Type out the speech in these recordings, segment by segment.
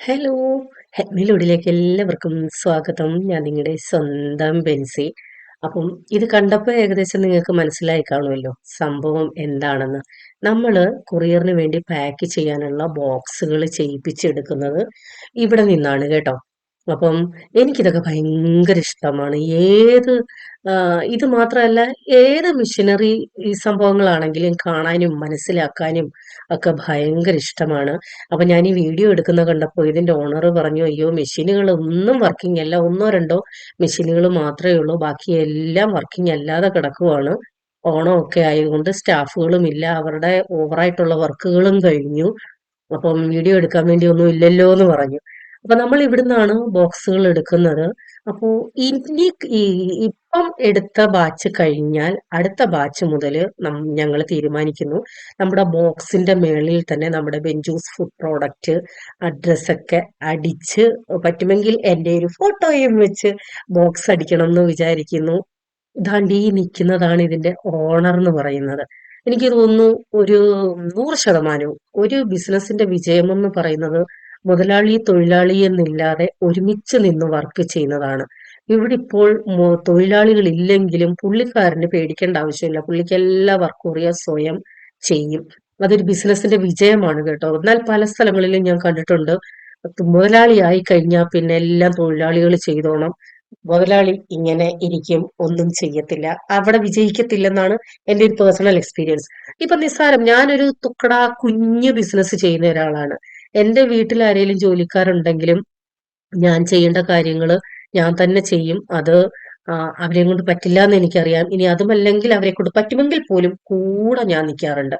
Hello! ഹെഗ്മിലൂഡിലേക്ക് എല്ലാവർക്കും സ്വാഗതം. ഞാൻ നിങ്ങളുടെ സ്വന്തം ബെൻസി. അപ്പം ഇത് കണ്ടപ്പോൾ ഏകദേശം നിങ്ങൾക്ക് മനസ്സിലായി കാണുമല്ലോ സംഭവം എന്താണെന്ന്. നമ്മള് കൊറിയറിന് വേണ്ടി പാക്ക് ചെയ്യാനുള്ള ബോക്സുകൾ ചെയ്യിപ്പിച്ചെടുക്കുന്നത് ഇവിടെ നിന്നാണ് കേട്ടോ. അപ്പം എനിക്കിതൊക്കെ ഭയങ്കര ഇഷ്ടമാണ്. ഇത് മാത്രമല്ല, ഏത് മിഷനറി ഈ സംഭവങ്ങളാണെങ്കിലും കാണാനും മനസ്സിലാക്കാനും ഒക്കെ ഭയങ്കര ഇഷ്ടമാണ്. അപ്പൊ ഞാൻ ഈ വീഡിയോ എടുക്കുന്ന കണ്ടപ്പോൾ ഇതിന്റെ ഓണർ പറഞ്ഞു, അയ്യോ മെഷീനുകൾ ഒന്നും വർക്കിംഗ് അല്ല, ഒന്നോ രണ്ടോ മെഷീനുകൾ മാത്രമേ ഉള്ളൂ, ബാക്കി എല്ലാം വർക്കിംഗ് അല്ലാതെ കിടക്കുവാണ്. ഓണം ഒക്കെ ആയതുകൊണ്ട് സ്റ്റാഫുകളും ഇല്ല, അവരുടെ ഓവറായിട്ടുള്ള വർക്കുകളും കഴിഞ്ഞു, അപ്പം വീഡിയോ എടുക്കാൻ വേണ്ടി ഒന്നും ഇല്ലല്ലോ എന്ന് പറഞ്ഞു. അപ്പൊ നമ്മൾ ഇവിടുന്നാണ് ബോക്സുകൾ എടുക്കുന്നത്. അപ്പോ ഇനി ഈ ഇപ്പം എടുത്ത ബാച്ച് കഴിഞ്ഞാൽ അടുത്ത ബാച്ച് മുതൽ ഞങ്ങൾ തീരുമാനിക്കുന്നു, നമ്മുടെ ബോക്സിന്റെ മേളിൽ തന്നെ നമ്മുടെ ബെഞ്ചൂസ് ഫുഡ് പ്രോഡക്റ്റ് അഡ്രസ്സൊക്കെ അടിച്ച്, പറ്റുമെങ്കിൽ എൻ്റെ ഒരു ഫോട്ടോയും വെച്ച് ബോക്സ് അടിക്കണം എന്ന് വിചാരിക്കുന്നു. ദാണ്ട് ഈ നിൽക്കുന്നതാണ് ഇതിന്റെ ഓണർ എന്ന് പറയുന്നത്. എനിക്ക് തോന്നുന്നു ഒരു 100% ഒരു ബിസിനസിന്റെ വിജയമെന്ന് പറയുന്നത് മുതലാളി തൊഴിലാളി എന്നില്ലാതെ ഒരുമിച്ച് നിന്ന് വർക്ക് ചെയ്യുന്നതാണ്. ഇവിടെ ഇപ്പോൾ തൊഴിലാളികൾ ഇല്ലെങ്കിലും പുള്ളിക്കാരന് പേടിക്കേണ്ട ആവശ്യമില്ല, പുള്ളിക്ക് എല്ലാ വർക്കും അറിയാം, സ്വയം ചെയ്യും. അതൊരു ബിസിനസിന്റെ വിജയമാണ് കേട്ടോ. എന്നാൽ പല സ്ഥലങ്ങളിലും ഞാൻ കണ്ടിട്ടുണ്ട്, മുതലാളി ആയി കഴിഞ്ഞാൽ പിന്നെ എല്ലാം തൊഴിലാളികൾ ചെയ്തോണം, മുതലാളി ഇങ്ങനെ ഇരിക്കും, ഒന്നും ചെയ്യത്തില്ല, അവിടെ വിജയിക്കത്തില്ലെന്നാണ് എൻ്റെ ഒരു പേഴ്സണൽ എക്സ്പീരിയൻസ്. ഇപ്പൊ നിസ്സാരം, ഞാനൊരു തുക്കട കുഞ്ഞു ബിസിനസ് ചെയ്യുന്ന ഒരാളാണ്. എൻ്റെ വീട്ടിൽ ആരെങ്കിലും ജോലിക്കാരുണ്ടെങ്കിലും ഞാൻ ചെയ്യേണ്ട കാര്യങ്ങൾ ഞാൻ തന്നെ ചെയ്യും. അത് അവരെ കൊണ്ട് പറ്റില്ല എന്ന് എനിക്കറിയാം. ഇനി അതുമല്ലെങ്കിൽ അവരെ കൊണ്ട് പറ്റുമെങ്കിൽ പോലും കൂടെ ഞാൻ നിൽക്കാറുണ്ട്.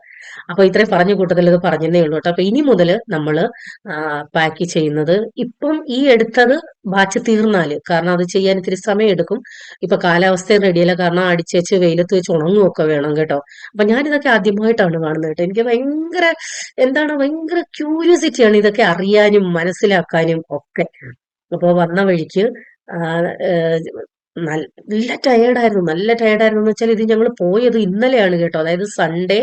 അപ്പൊ ഇത്രയും പറഞ്ഞ കൂട്ടത്തിൽ ഇത് പറഞ്ഞതേ ഉള്ളൂ കേട്ടോ. അപ്പൊ ഇനി മുതൽ നമ്മള് പാക്ക് ചെയ്യുന്നത്, ഇപ്പം ഈ എടുത്തത് ബാച്ച് തീർന്നാല്, കാരണം അത് ചെയ്യാൻ ഇത്തിരി സമയം എടുക്കും. ഇപ്പൊ കാലാവസ്ഥ റെഡിയല്ല, കാരണം അടിച്ചേച്ച് വെയിലത്ത് വെച്ച് ഉണങ്ങുമൊക്കെ വേണം കേട്ടോ. അപ്പൊ ഞാനിതൊക്കെ ആദ്യമായിട്ടാണ് കാണുന്നത് കേട്ടോ. എനിക്ക് ഭയങ്കര ക്യൂരിയോസിറ്റിയാണ് ഇതൊക്കെ അറിയാനും മനസ്സിലാക്കാനും ഒക്കെ. അപ്പൊ വന്ന വഴിക്ക് ആ, ഏഹ്, നല്ല ടയേർഡായിരുന്നു എന്ന് വെച്ചാൽ, ഇത് ഞങ്ങൾ പോയത് ഇന്നലെയാണ് കേട്ടോ, അതായത് സൺഡേ.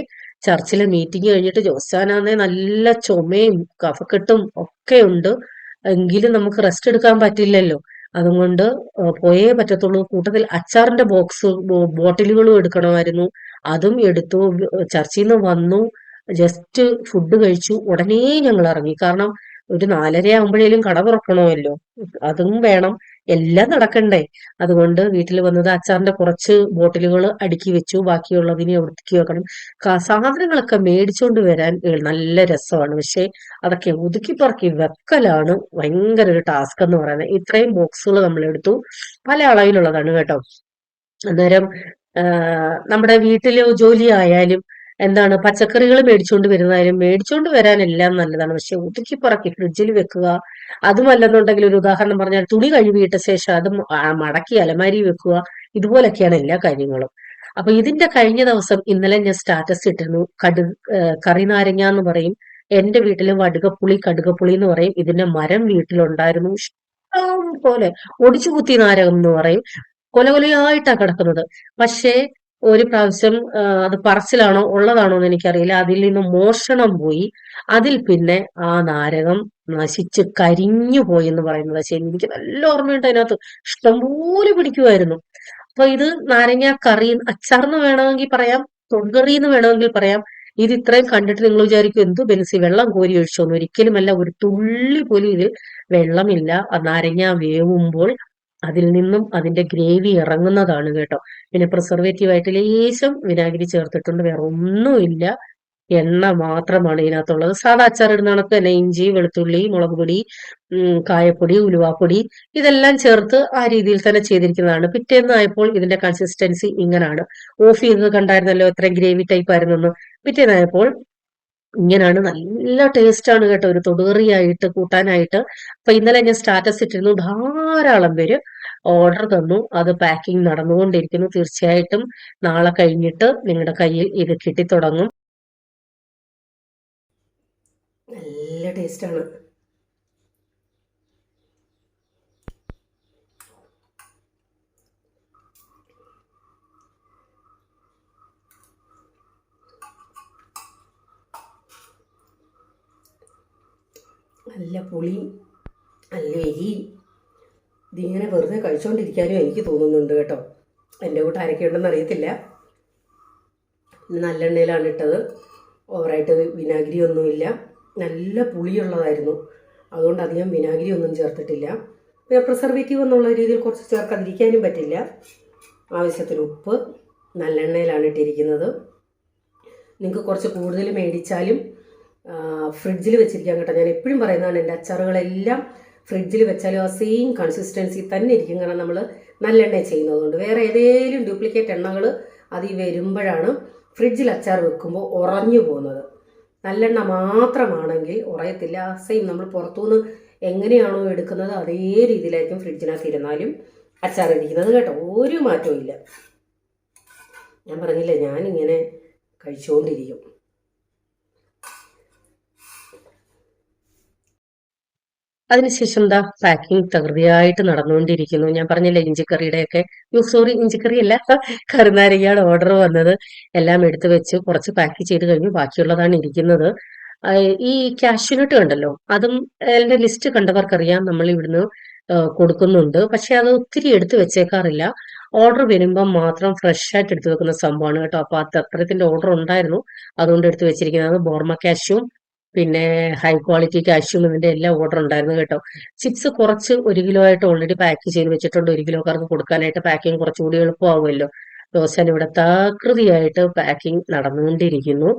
ചർച്ചിലെ മീറ്റിംഗ് കഴിഞ്ഞിട്ട് ജോസാനാന്നെ നല്ല ചുമയും കഫക്കെട്ടും ഒക്കെ ഉണ്ട്. എങ്കിലും നമുക്ക് റെസ്റ്റ് എടുക്കാൻ പറ്റില്ലല്ലോ, അതുകൊണ്ട് പോയേ പറ്റത്തുള്ളൂ. കൂട്ടത്തിൽ അച്ചാറിന്റെ ബോട്ടിലുകളും എടുക്കണമായിരുന്നു, അതും എടുത്തു. ചർച്ചിൽ നിന്ന് വന്നു, ജസ്റ്റ് ഫുഡ് കഴിച്ചു, ഉടനെ ഞങ്ങൾ ഇറങ്ങി. കാരണം ഒരു 4:30 ആകുമ്പോഴേലും കട തുറക്കണമല്ലോ, അതും വേണം, എല്ലാം നടക്കണ്ടേ. അതുകൊണ്ട് വീട്ടിൽ വന്നത് അച്ചാറിന്റെ കുറച്ച് ബോട്ടിലുകൾ അടുക്കി വെച്ചു, ബാക്കിയുള്ളതിനെ ഒതുക്കി വെക്കണം. സാധനങ്ങളൊക്കെ മേടിച്ചോണ്ട് വരാൻ നല്ല രസമാണ്, പക്ഷെ അതൊക്കെ ഒതുക്കി പറക്കി വെക്കലാണ് ഭയങ്കര ഒരു ടാസ്ക് എന്ന് പറയുന്നത്. ഇത്രയും ബോക്സുകൾ നമ്മൾ എടുത്തു, പല അളവിലുള്ളതാണ് കേട്ടോ. അന്നേരം നമ്മുടെ വീട്ടിലെ ജോലി ആയാലും എന്താണ്, പച്ചക്കറികൾ മേടിച്ചുകൊണ്ട് വരുന്നതായാലും മേടിച്ചുകൊണ്ട് വരാൻ എല്ലാം നല്ലതാണ്, പക്ഷെ ഒതുക്കി പറക്കി ഫ്രിഡ്ജിൽ വെക്കുക. അതുമല്ലെന്നുണ്ടെങ്കിൽ, ഒരു ഉദാഹരണം പറഞ്ഞാൽ, തുണി കഴുകിയിട്ട ശേഷം അത് മടക്കി അലമാരി വെക്കുക. ഇതുപോലൊക്കെയാണ് എല്ലാ കാര്യങ്ങളും. അപ്പൊ ഇതിന്റെ കഴിഞ്ഞ ദിവസം ഇന്നലെ ഞാൻ സ്റ്റാറ്റസ് ഇട്ടിരുന്നു, കറി നാരങ്ങ എന്ന് പറയും, എന്റെ വീട്ടില് കടുകപ്പുളി എന്ന് പറയും. ഇതിന്റെ മരം വീട്ടിലുണ്ടായിരുന്നു, ഇഷ്ടം പോലെ. ഒടിച്ചു കുത്തി നാരകം എന്ന് പറയും. കൊല കൊലയായിട്ടാ കിടക്കുന്നത്. പക്ഷേ ഒരു പ്രാവശ്യം അത് പറച്ചിലാണോ ഉള്ളതാണോ എന്ന് എനിക്കറിയില്ല, അതിൽ നിന്ന് മോഷണം പോയി. അതിൽ പിന്നെ ആ നാരകം നശിച്ച് കരിഞ്ഞു പോയി എന്ന് പറയുന്നത് ശരി. എനിക്ക് നല്ല ഓർമ്മയുണ്ട്, അതിനകത്ത് ഇഷ്ടംപോലെ പിടിക്കുമായിരുന്നു. അപ്പൊ ഇത് നാരങ്ങ കറി, അച്ചാർന്ന് വേണമെങ്കിൽ പറയാം, തൊടുകറി എന്ന് വേണമെങ്കിൽ പറയാം. ഇത് ഇത്രയും കണ്ടിട്ട് നിങ്ങൾ വിചാരിക്കും, എന്തു ബെൻസി വെള്ളം കോരി ഒഴിച്ചോന്ന്. ഒരിക്കലുമല്ല, ഒരു തുള്ളി പോലും ഇതിൽ വെള്ളമില്ല. ആ നാരങ്ങ വേവുമ്പോൾ അതിൽ നിന്നും അതിന്റെ ഗ്രേവി ഇറങ്ങുന്നതാണ് കേട്ടോ. പിന്നെ പ്രിസർവേറ്റീവ് ആയിട്ട് ലേശം വിനാഗിരി ചേർത്തിട്ടുണ്ട്, വേറെ ഒന്നുമില്ല. എണ്ണ മാത്രമാണ് ഇതിനകത്തുള്ളത്. സാധാ അച്ചാർ ഇടുന്ന കണക്ക് തന്നെ ഇഞ്ചി, വെളുത്തുള്ളി, മുളക് പൊടി, കായപ്പൊടി, ഉലുവാപ്പൊടി, ഇതെല്ലാം ചേർത്ത് ആ രീതിയിൽ തന്നെ ചെയ്തിരിക്കുന്നതാണ്. പിറ്റേന്ന് ആയപ്പോൾ ഇതിന്റെ കൺസിസ്റ്റൻസി ഇങ്ങനാണ്. ഓഫ് ചെയ്തത് കണ്ടായിരുന്നല്ലോ എത്ര ഗ്രേവി ടൈപ്പ് ആയിരുന്നെന്ന്. പിറ്റേന്നായപ്പോൾ ഇങ്ങനാണ്. നല്ല ടേസ്റ്റ് ആണ് കേട്ടോ, ഒരു തൊടുകറിയായിട്ട് കൂട്ടാനായിട്ട്. അപ്പൊ ഇന്നലെ ഞാൻ സ്റ്റാറ്റസ് ഇട്ടിരുന്നു, ധാരാളം പേര് ഓർഡർ തന്നു. അത് പാക്കിംഗ് നടന്നുകൊണ്ടിരിക്കുന്നു. തീർച്ചയായിട്ടും നാളെ കഴിഞ്ഞിട്ട് നിങ്ങളുടെ കയ്യിൽ ഇത് കിട്ടിത്തുടങ്ങും. നല്ല ടേസ്റ്റാണ്. നല്ല പുളി, നല്ല എരി. ഇതിങ്ങനെ വെറുതെ കഴിച്ചുകൊണ്ടിരിക്കാനും എനിക്ക് തോന്നുന്നുണ്ട് കേട്ടോ. എൻ്റെ കൂട്ട് ആരൊക്കെയുണ്ടെന്ന് അറിയത്തില്ല. നല്ലെണ്ണയിലാണ് ഇട്ടത്. ഓവറായിട്ട് വിനാഗിരി ഒന്നുമില്ല. നല്ല പുളിയുള്ളതായിരുന്നു. അതുകൊണ്ട് അധികം വിനാഗിരി ഒന്നും ചേർത്തിട്ടില്ല. പിന്നെ പ്രിസർവേറ്റീവ് എന്നുള്ള രീതിയിൽ കുറച്ച് ചേർക്കാതിരിക്കാനും പറ്റില്ല. ആവശ്യത്തിന് ഉപ്പ്. നല്ലെണ്ണയിലാണ് ഇട്ടിരിക്കുന്നത്. നിങ്ങൾക്ക് കുറച്ച് കൂടുതൽ മേടിച്ചാലും ഫ്രിഡ്ജിൽ വെച്ചിരിക്കാൻ കേട്ടോ. ഞാൻ എപ്പോഴും പറയുന്നതാണ്, എൻ്റെ അച്ചാറുകളെല്ലാം ഫ്രിഡ്ജിൽ വെച്ചാലും ആ സെയിം കൺസിസ്റ്റൻസി തന്നെ ഇരിക്കും. കാരണം നമ്മൾ നല്ലെണ്ണ ചെയ്യുന്നതുകൊണ്ട്. വേറെ ഏതെങ്കിലും ഡ്യൂപ്ലിക്കേറ്റ് എണ്ണകൾ അതിൽ വരുമ്പോഴാണ് ഫ്രിഡ്ജിൽ അച്ചാർ വെക്കുമ്പോൾ ഉറഞ്ഞു പോകുന്നത്. നല്ലെണ്ണ മാത്രമാണെങ്കിൽ ഉറയത്തില്ല. സെയിം നമ്മൾ പുറത്തുനിന്ന് എങ്ങനെയാണോ എടുക്കുന്നത് അതേ രീതിയിലായിരിക്കും ഫ്രിഡ്ജിനകത്ത് ഇരുന്നാലും അച്ചാർ ഇരിക്കുന്നത് കേട്ടോ. ഒരു മാറ്റവും ഇല്ല. ഞാൻ പറഞ്ഞില്ലേ, ഞാനിങ്ങനെ കഴിച്ചുകൊണ്ടിരിക്കും. അതിനുശേഷം എന്താ പാക്കിംഗ് തകൃതിയായിട്ട് നടന്നുകൊണ്ടിരിക്കുന്നു. ഞാൻ പറഞ്ഞില്ലേ ഇഞ്ചിക്കറിയുടെയൊക്കെ, സോറി ഇഞ്ചിക്കറി അല്ല, കറുനാരങ്ങയുടെ ഓർഡർ വന്നത്. എല്ലാം എടുത്തു വെച്ച് കുറച്ച് പാക്ക് ചെയ്ത് കഴിഞ്ഞു. ബാക്കിയുള്ളതാണ് ഇരിക്കുന്നത്. ഈ കാഷ്യൂനട്ട് കണ്ടല്ലോ, അതും അതിന്റെ ലിസ്റ്റ് കണ്ടവർക്കറിയാം നമ്മൾ ഇവിടുന്ന് കൊടുക്കുന്നുണ്ട്. പക്ഷെ അത് ഒത്തിരി എടുത്തു വെച്ചേക്കാറില്ല. ഓർഡർ വരുമ്പം മാത്രം ഫ്രഷ് ആയിട്ട് എടുത്തു വെക്കുന്ന സംഭവമാണ് കേട്ടോ. അപ്പൊ അത്രത്തിന്റെ ഓർഡർ ഉണ്ടായിരുന്നു, അതുകൊണ്ട് എടുത്തു വെച്ചിരിക്കുന്നത്. ബോർമ കാഷ്യൂം പിന്നെ ഹൈ ക്വാളിറ്റി കാഷ്യൂം ഇതിന്റെ എല്ലാം ഓർഡർ ഉണ്ടായിരുന്നു കേട്ടോ. ചിപ്സ് കുറച്ച് 1 കിലോ ആയിട്ട് ഓൾറെഡി പാക്ക് ചെയ്ത് വെച്ചിട്ടുണ്ട്. 1 കിലോക്കാർക്ക് കൊടുക്കാനായിട്ട് പാക്കിംഗ് കുറച്ചുകൂടി എളുപ്പമാവുമല്ലോ. ദോശ ഇവിടെ തകൃതിയായിട്ട് പാക്കിംഗ് നടന്നുകൊണ്ടിരിക്കുന്നു.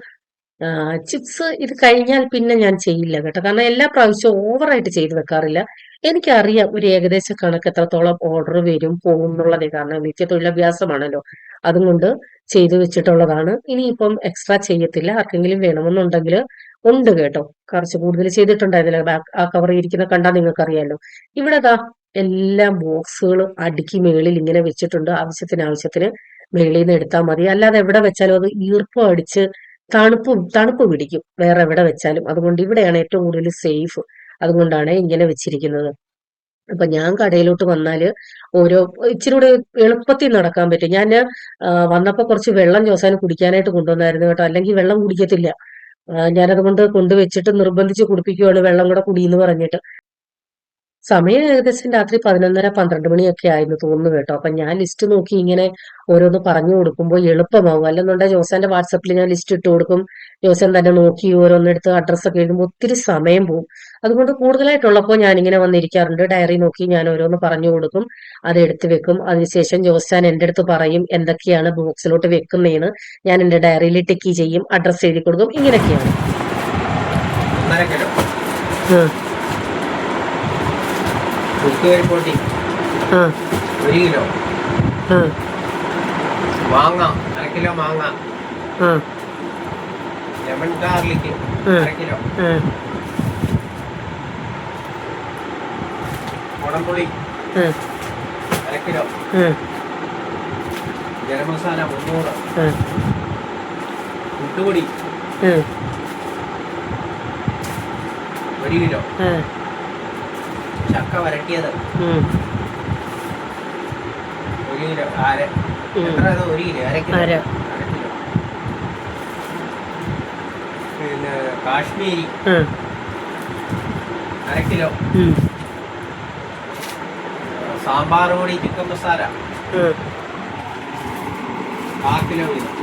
ചിപ്സ് ഇത് കഴിഞ്ഞാൽ പിന്നെ ഞാൻ ചെയ്യില്ല കേട്ടോ. കാരണം എല്ലാ പ്രാവശ്യവും ഓവറായിട്ട് ചെയ്ത് വെക്കാറില്ല. എനിക്കറിയാം ഒരു ഏകദേശ കണക്ക് എത്രത്തോളം ഓർഡർ വരും പോകും എന്നുള്ളത്. കാരണം നിത്യ തൊഴിലഭ്യാസമാണല്ലോ, അതുകൊണ്ട് ചെയ്തു വെച്ചിട്ടുള്ളതാണ്. ഇനിയിപ്പം എക്സ്ട്രാ ചെയ്യത്തില്ല. ആർക്കെങ്കിലും വേണമെന്നുണ്ടെങ്കിൽ ഉണ്ട് കേട്ടോ. കുറച്ച് കൂടുതൽ ചെയ്തിട്ടുണ്ടായിരുന്നില്ല. ആ കവർ ഇരിക്കുന്ന കണ്ടാൽ നിങ്ങൾക്ക് അറിയാലോ. ഇവിടെ ദാ എല്ലാ ബോക്സുകളും അടുക്കി മേളിൽ ഇങ്ങനെ വെച്ചിട്ടുണ്ട്. ആവശ്യത്തിന് മേളിൽ നിന്ന് എടുത്താൽ മതി. അല്ലാതെ എവിടെ വെച്ചാലും അത് ഈർപ്പം അടിച്ച് തണുപ്പ് പിടിക്കും വേറെ എവിടെ വെച്ചാലും. അതുകൊണ്ട് ഇവിടെയാണ് ഏറ്റവും കൂടുതൽ സേഫ്. അതുകൊണ്ടാണ് ഇങ്ങനെ വെച്ചിരിക്കുന്നത്. അപ്പൊ ഞാൻ കടയിലോട്ട് വന്നാല് ഓരോ ഇച്ചിരി കൂടെ എളുപ്പത്തിൽ നടക്കാൻ പറ്റും. ഞാൻ വന്നപ്പോ കുറച്ച് വെള്ളം ജോസാന് കുടിക്കാനായിട്ട് കൊണ്ടുവന്നായിരുന്നു കേട്ടോ. അല്ലെങ്കിൽ വെള്ളം കുടിക്കത്തില്ല. ഞാനതുകൊണ്ട് കൊണ്ടുവച്ചിട്ട് നിർബന്ധിച്ച് കുടിപ്പിക്കുകയാണ്, വെള്ളം കൂടെ കുടിയെന്ന് പറഞ്ഞിട്ട്. സമയം ഏകദേശം രാത്രി 11:30-12 മണിയൊക്കെ ആയിരുന്നു തോന്നുന്നു കേട്ടോ. അപ്പൊ ഞാൻ ലിസ്റ്റ് നോക്കി ഇങ്ങനെ ഓരോന്ന് പറഞ്ഞു കൊടുക്കുമ്പോൾ എളുപ്പമാവും. അല്ലെന്നുണ്ടെങ്കിൽ ജോസാന്റെ വാട്സപ്പിൽ ഞാൻ ലിസ്റ്റ് ഇട്ട് കൊടുക്കും. ജോസൻ തന്നെ നോക്കി ഓരോന്നെടുത്ത് അഡ്രസ്സൊക്കെ എഴുതുമ്പോൾ ഒത്തിരി സമയം പോകും. അതുകൊണ്ട് കൂടുതലായിട്ടുള്ളപ്പോൾ ഞാനിങ്ങനെ വന്നിരിക്കാറുണ്ട്. ഡയറി നോക്കി ഞാൻ ഓരോന്ന് പറഞ്ഞു കൊടുക്കും, അത് എടുത്ത് വെക്കും. അതിനുശേഷം ജോസാൻ എൻ്റെ അടുത്ത് പറയും എന്തൊക്കെയാണ് ബോക്സിലോട്ട് വെക്കുന്നതെന്ന്. ഞാൻ എൻ്റെ ഡയറിയിൽ ടിക്ക് ചെയ്യും, അഡ്രസ്സ് എഴുതി കൊടുക്കും. ഇങ്ങനെയൊക്കെയാണ്. പൊട്ടി 1 കിലോ മാങ്ങ, 1/2 കിലോ മാങ്ങ, ലെമൺ ഗാർലിക് 1/2 കിലോ, കുടംപുളി 1/2 കിലോ, ഗരം മസാല 300, മുട്ടുപൊടി 1 കിലോ, ചക്ക വരട്ടിയത് 1 കിലോ. എത്ര? 1 കിലോ, 1/2 കിലോ. പിന്നെ കാശ്മീരി 1/2 കിലോ, സാമ്പാർ പൊടി ചിക്കൻ മസാല 1/4 കിലോ വീതം,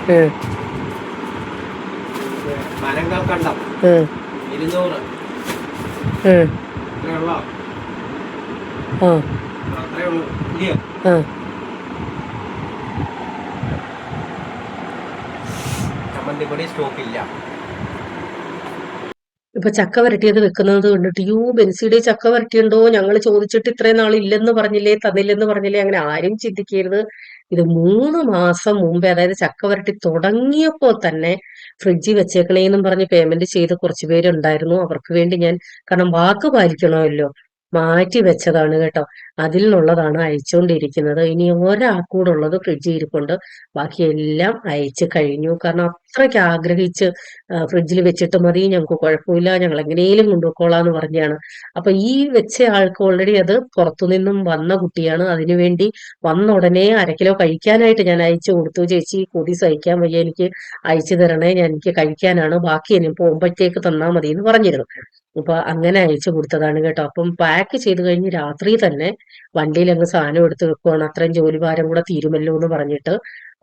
മനങ്ങൾ കണ്ടം 200. ഇത്രയുള്ള അത്രേ ഉള്ളൂ ഇല്ലയോ? ചമ്മന്തിപ്പൊടി സ്റ്റോക്കില്ല. ഇപ്പൊ ചക്ക വരട്ടിയത് വെക്കുന്നത് കണ്ടിട്ട് ബെൻസിയുടെ ചക്ക വരട്ടിയുണ്ടോ, ഞങ്ങൾ ചോദിച്ചിട്ട് ഇത്രയും നാൾ ഇല്ലെന്ന് പറഞ്ഞില്ലേ, തന്നില്ലെന്ന് പറഞ്ഞില്ലേ, അങ്ങനെ ആരും ചിന്തിക്കരുത്. ഇത് 3 മാസം മുമ്പേ, അതായത് ചക്ക വരട്ടി തുടങ്ങിയപ്പോ തന്നെ ഫ്രിഡ്ജിൽ വെച്ചേക്കണേന്നും പറഞ്ഞ് പേയ്മെന്റ് ചെയ്ത് കുറച്ച് പേരുണ്ടായിരുന്നു. അവർക്ക് വേണ്ടി ഞാൻ, കാരണം വാക്ക് പാലിക്കണമല്ലോ, മാറ്റി വെച്ചതാണ് കേട്ടോ. അതിൽ നിന്നുള്ളതാണ് അയച്ചുകൊണ്ടിരിക്കുന്നത്. ഇനി ഒരാൾക്കൂടെ ഉള്ളത് ഫ്രിഡ്ജിൽ ഇരിപ്പുണ്ട്. ബാക്കിയെല്ലാം അയച്ചു കഴിഞ്ഞു. കാരണം അത്രയ്ക്ക് ആഗ്രഹിച്ച് ഫ്രിഡ്ജിൽ വെച്ചിട്ട് മതി, ഞങ്ങൾക്ക് കുഴപ്പമില്ല, ഞങ്ങൾ എങ്ങനെയും കൊണ്ടുപോയിക്കോളാന്ന് പറഞ്ഞാണ്. അപ്പൊ ഈ വെച്ച ആൾക്ക് ഓൾറെഡി അത് പുറത്തുനിന്നും വന്ന കുട്ടിയാണ്. അതിനുവേണ്ടി വന്ന ഉടനെ 1/2 കിലോ കഴിക്കാനായിട്ട് ഞാൻ അയച്ചു കൊടുത്തു. ചേച്ചി കൊതി സഹിക്കാൻ വയ്യ, എനിക്ക് അയച്ചു തരണേ, എനിക്ക് കഴിക്കാനാണ്, ബാക്കി ഇനി പോകുമ്പോഴത്തേക്ക് തന്നാ മതി എന്ന് പറഞ്ഞിരുന്നു. അപ്പൊ അങ്ങനെ അയച്ചു കൊടുത്തതാണ് കേട്ടോ. അപ്പം പാക്ക് ചെയ്ത് കഴിഞ്ഞ് രാത്രി തന്നെ വണ്ടിയിൽ അങ്ങ് സാധനം എടുത്ത് വെക്കുവാണ്, അത്രയും ജോലിഭാരം കൂടെ തീരുമല്ലോ എന്ന് പറഞ്ഞിട്ട്.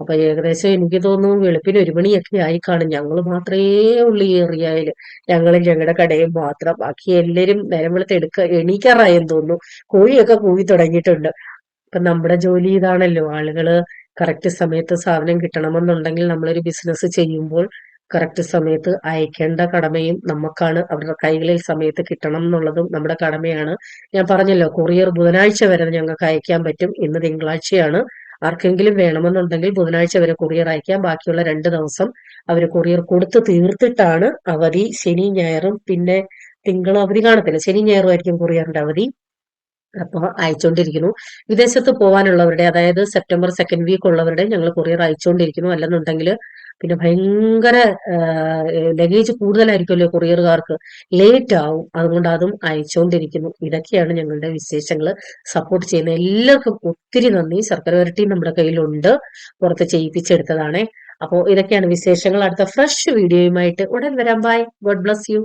അപ്പൊ ഏകദേശം എനിക്ക് തോന്നുന്നു വെളുപ്പിന് 1 മണിയൊക്കെ ആയി കാണും. ഞങ്ങൾ മാത്രമേ ഉള്ളൂ ഈ ഏറിയയില്, ഞങ്ങളും ഞങ്ങളുടെ കടയും മാത്രം. ബാക്കി എല്ലാരും നേരം വെളുത്ത് എണീക്കാറായെന്ന് തോന്നുന്നു. കോഴിയൊക്കെ കൂവി തുടങ്ങിയിട്ടുണ്ട്. ഇപ്പൊ നമ്മുടെ ജോലി ഇതാണല്ലോ, ആളുകള് കറക്റ്റ് സമയത്ത് സാധനം കിട്ടണമെന്നുണ്ടെങ്കിൽ നമ്മളൊരു ബിസിനസ് ചെയ്യുമ്പോൾ കറക്റ്റ് സമയത്ത് അയക്കേണ്ട കടമയും നമുക്കാണ്. അവരുടെ കൈകളിൽ സമയത്ത് കിട്ടണം എന്നുള്ളതും നമ്മുടെ കടമയാണ്. ഞാൻ പറഞ്ഞല്ലോ, കൊറിയർ ബുധനാഴ്ച വരെ ഞങ്ങൾക്ക് അയക്കാൻ പറ്റും. ഇന്ന് തിങ്കളാഴ്ചയാണ്. ആർക്കെങ്കിലും വേണമെന്നുണ്ടെങ്കിൽ ബുധനാഴ്ച വരെ കൊറിയർ അയക്കാം. ബാക്കിയുള്ള 2 ദിവസം അവർ കൊറിയർ കൊടുത്ത് തീർത്തിട്ടാണ് അവധി. ശനി ഞായറും പിന്നെ തിങ്കളും അവധി കാണത്തില്ല, ശനി ഞായറും ആയിരിക്കും കൊറിയറിന്റെ അവധി. അപ്പൊ അയച്ചുകൊണ്ടിരിക്കുന്നു. വിദേശത്ത് പോകാനുള്ളവരുടെ, അതായത് സെപ്റ്റംബർ 2nd വീക്ക് ഉള്ളവരുടെ ഞങ്ങൾ കൊറിയർ അയച്ചുകൊണ്ടിരിക്കുന്നു. അല്ലെന്നുണ്ടെങ്കിൽ പിന്നെ ഭയങ്കര ലഗേജ് കൂടുതലായിരിക്കുമല്ലോ കൊറിയറുകാർക്ക്, ലേറ്റ് ആവും. അതുകൊണ്ട് അതും അയച്ചുകൊണ്ടിരിക്കുന്നു. ഇതൊക്കെയാണ് ഞങ്ങളുടെ വിശേഷങ്ങൾ. സപ്പോർട്ട് ചെയ്യുന്ന എല്ലാവർക്കും ഒത്തിരി നന്ദി. ശർക്കര വരട്ടി നമ്മുടെ കയ്യിലുണ്ട്, പുറത്ത് ചെയ്യിപ്പിച്ചെടുത്തതാണേ. അപ്പോൾ ഇതൊക്കെയാണ് വിശേഷങ്ങൾ. അടുത്ത ഫ്രഷ് വീഡിയോയുമായിട്ട് ഉടൻ വരാം. Bye, god bless U.